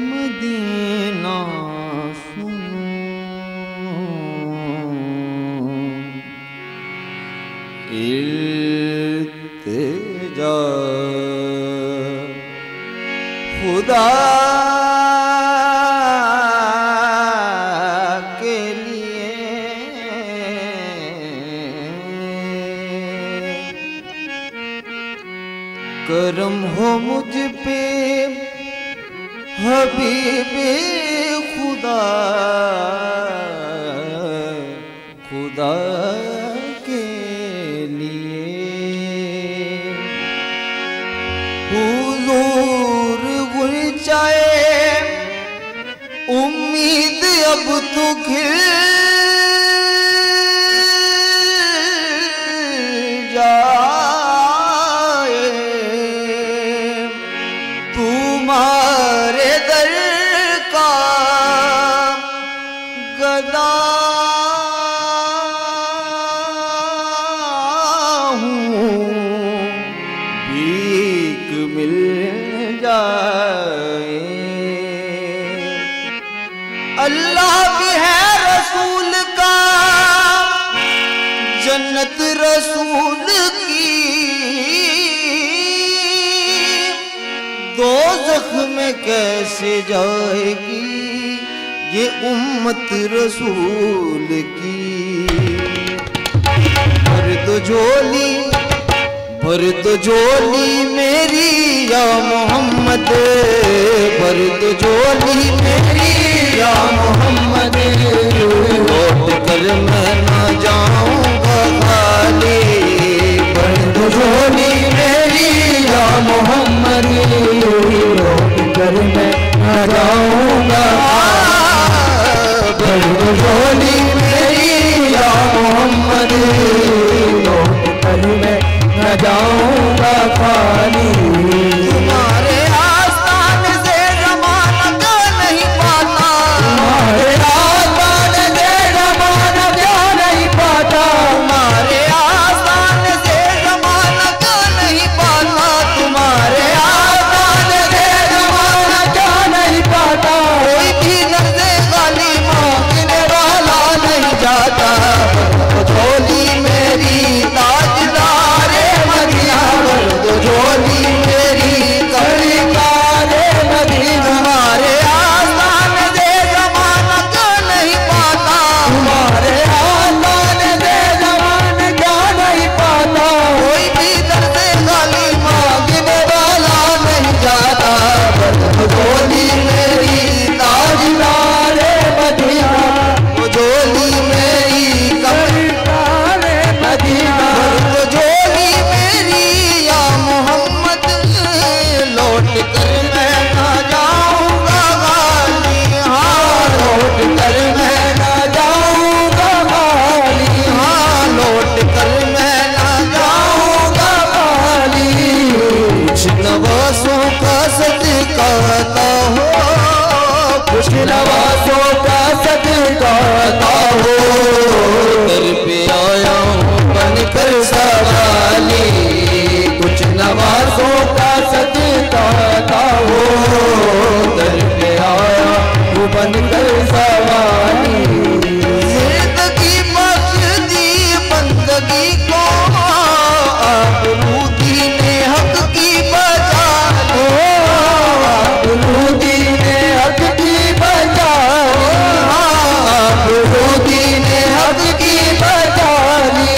Medina सुनो, इल्तिजा खुदा के लिए, करम हो मुझ पे हबीबे खुदा, खुदा के लिए। हुजूर गुल जाए उम्मीद अब तो खिल जाए, तुम्हारे दर का गदा हूँ, भीख मिल जाए। अल्लाह भी है रसूल का, जन्नत रसूल की, दोज़ख में कैसे जाएगी ये उम्मत रसूल की। भर दो झोली मेरी या मोहम्मद, भर दो झोली मेरी या मोहम्मद, लौट कर मैं ना जाऊंगा खाली। भर दो झोली मेरी या मोहम्मद, लौट कर मैं ना जाऊंगा। भर दो झोली मेरी या मोहम्मद, लौट कर मैं न जाऊंगा खाली। तुम्हारे आस्थान से ज़माना क्या नहीं पाता, तुम्हारे आस्थान से ज़माना क्या नहीं पाता, तुम्हारे आस्थान से ज़माना क्या नहीं पाता, तुम्हारे आस्थान से ज़माना क्या नहीं पाता। कोई भी नज़े खाली मांगने वाला नहीं जाता। झोली मेरी ताजदार मदीना, झोली मेरी ताजदार मदीना, तुम्हारे आस्थान से ज़माना क्यों नहीं पाता, तुम्हारे आस्थान से ज़माना क्यों नहीं पाता। कोई भी दर्द खाली मांगने वाला नहीं जाता। झोली मेरी ताजदार मदीना, झोली मेरी ताजदार मदीना, झोली मेरी या मोहम्मद, लौट कर मैं ना जाऊंगा खाली। हाँ लौट कर मैं ना जाऊंगा खाली, हाँ लौट कर मैं ना जाऊंगा खाली। कुछ नवाज़ों का सदका आता हो, कुछ नवाज़ों का सदका आता हो, दर पे आया हूँ बनकर सवाली। कुछ नवाज़ों का सदका आता हो, दर पे आया हूँ बनकर सवाली। जिंदगी बख्श दी बंदगी को, आबरू दीने हक की बचा लो, आबरू दीने हक की बचा लो, आबरू दीने हक की बचा ली।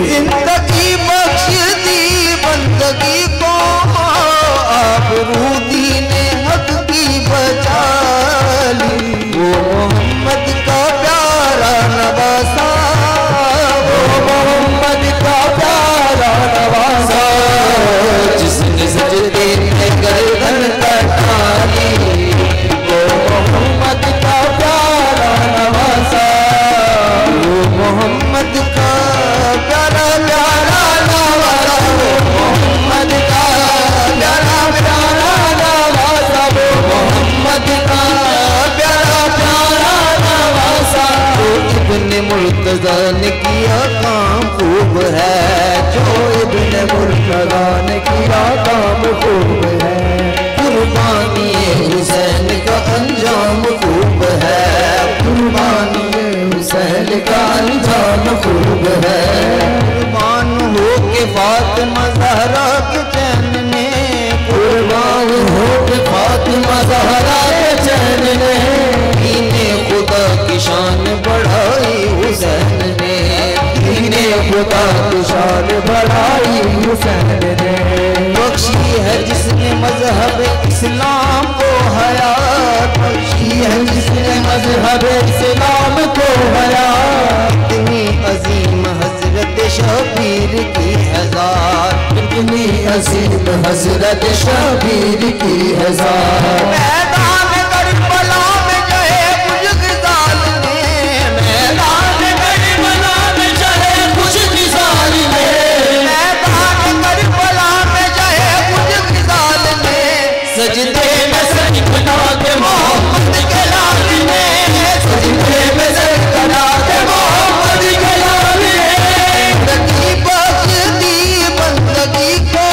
जिंदगी बख्श दी बंदगी को, आबरू दीने हक की बचा ली। वो मोहम्मद का प्यारा नवासा, वो मोहम्मद का प्यारा नवासा, जिसने सजदे में गर्दन कटा ली। वो मोहम्मद का प्यारा नवासा, वो मोहम्मद का प्यारा प्यारा नवासा, वो मोहम्मद का किया काम खूब है। कुर्बानी हुसैन का अंजाम खूब है। कुर्बानी हुसैन का अंजाम खूब है। कुर्बान हो के फातिमा ज़हरा के चैन ने, कुर्बान हो के फातिमा ज़हरा के चैन ने, दीने खुदा की शान बढ़ाई हुसैन ने, दीने खुदा की शान बढ़ाई हुसैन ने। बख्शी है जिसने मजहब इस्लाम को हयात, बख्शी है जिसने मजहब इस्लाम को हयात। इतनी अजीम हजरत शबीर की है ज़ात, इतनी अजीम हजरत शबीर की है ज़ात। मैदान करबला में जहे खुशगज़ाल ने, मैदान करबला में जहे खुशगज़ाल ने, मैदान करबला में जहे खुशगज़ाल ने, सजदे में सर कटा के मोहम्मद के लाल ने, सजदे में सर कटा के मोहम्मद के लाल ने। बंदगी बख्श दी बंदगी को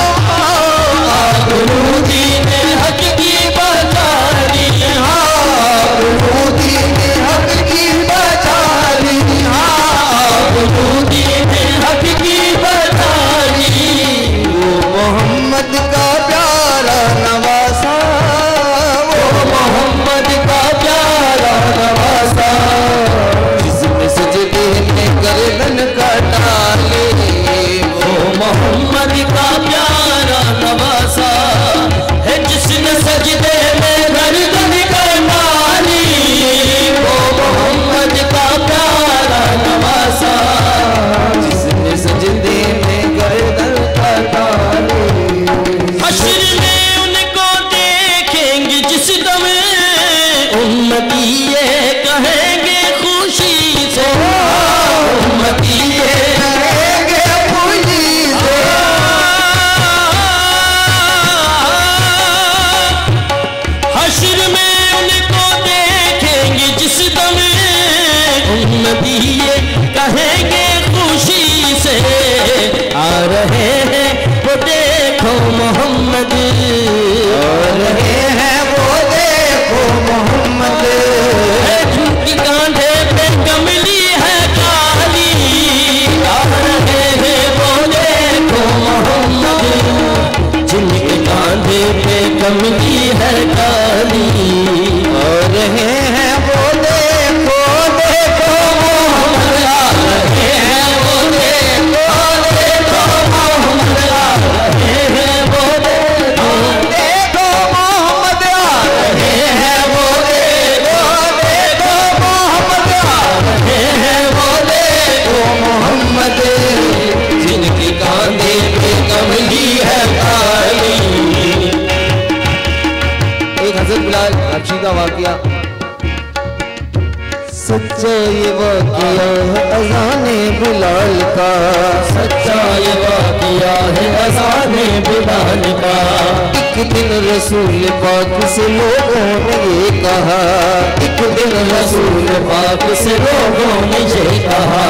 आबरूदी ने हक की बचाली, आबरूदी ने हक की बचाली, आबरूदी ने हक की बचाली। वो मोहम्मद का प्यारा नवासा, वो मोहम्मद का प्यारा नवासा, जिसमें सजदे में गर्दन कटा ले। वो मोहम्मद का प्यारा नवासा है जिसने सजदे में गर्दन कटा ली। वो मोहम्मद का प्यारा नवासा जिसने सजदे में गर्दन कटा ली। हश्र में उनको देखेंगे जिस दम उम्मती ये कहेंगे खुशी से, उम्मती ये कहेंगे खुशी से। हश्र में उनको देखेंगे जिस दम उम्मती ये कहेंगे खुशी से, आ रहे हैं वो देखो मोहम्मद, आ रहे हैं वो देखो मोहम्मद। झुकी कांधे पे कमली है काली, आ रहे हैं वो देखो मोहम्मद, जिनके कांधे पे कमली है काली, आ रहे हैं वो देखो देखो मोहम्मद, आ रहे हैं वो देखो देखो मोहम्मद, आ रहे हैं वो देखो देखो मोहम्मद, आ रहे हैं वो देखो देखो मोहम्मद, आ रहे हैं वो देखो मोहम्मद, जिनके कांधे पे कमली है काली। एक हज़रत बिलाल हबशी का वाक़या, सच्चा ये वाक़या है अज़ाने बिलाल का, सच्चा ये वाक़या है अज़ाने बिलाल का। एक दिन रसूल पाक से लोगों ने ये कहा, एक दिन रसूल पाक से लोगों ने ये कहा,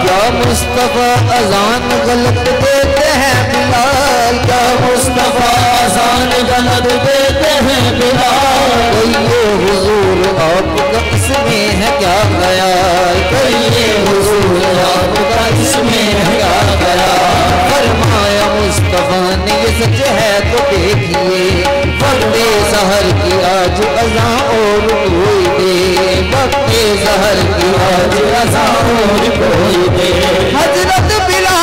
क्या मुस्तफ़ा अज़ान गलत देते हैं बिलाल, क्या मुस्तफ़ा अज़ान गलत देते हैं बिलाल। कहिए हुजूर आपका इसमें है क्या ख्याल, कहिए हुजूर आपका इसमें है क्या ख्याल। फरमाया मुस्तफ़ा ने ये सच है तो देखिए, वक्ते सहर की आज अज़ां और कोई दे, वक्ते सहर की आज अज़ां और कोई दे। हज़रत बिलाल